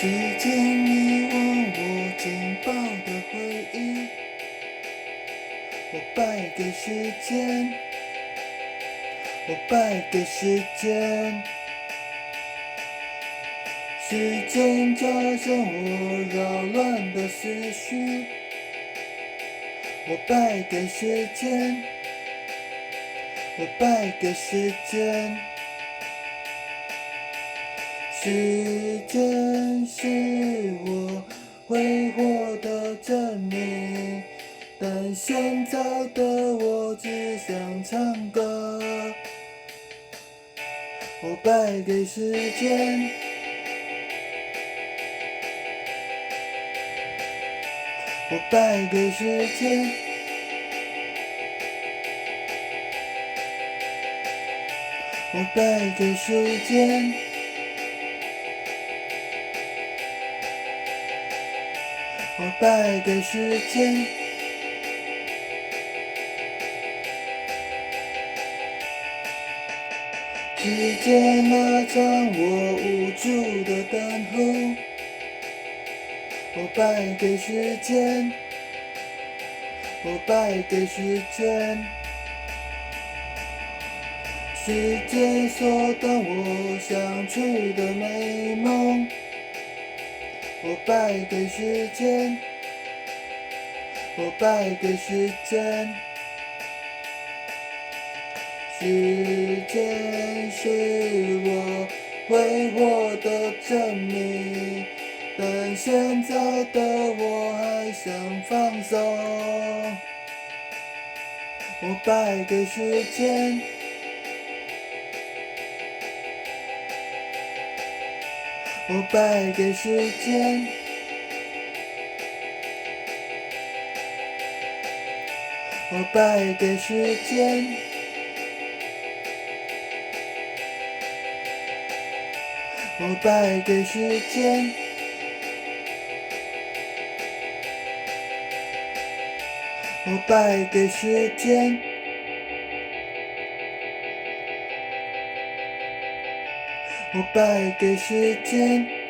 时间遗忘我紧抱的回忆，我败给时间，我败给时间。时间加上我扰乱的思绪，我败给时间，我败给时间。时间是我挥霍的证明，但现在的我只想唱歌。我败给时间，我败给时间，我败给时间。我败给时间，时间拉长我无助的等候。我败给时间，我败给时间。时间缩短我想去的美梦。我败给时间，我败给时间。时间是我挥霍的证明，但现在的我还想放松。我败给时间，我败给时间，我败给时间，我败给时间，我败给时间，我败给时间。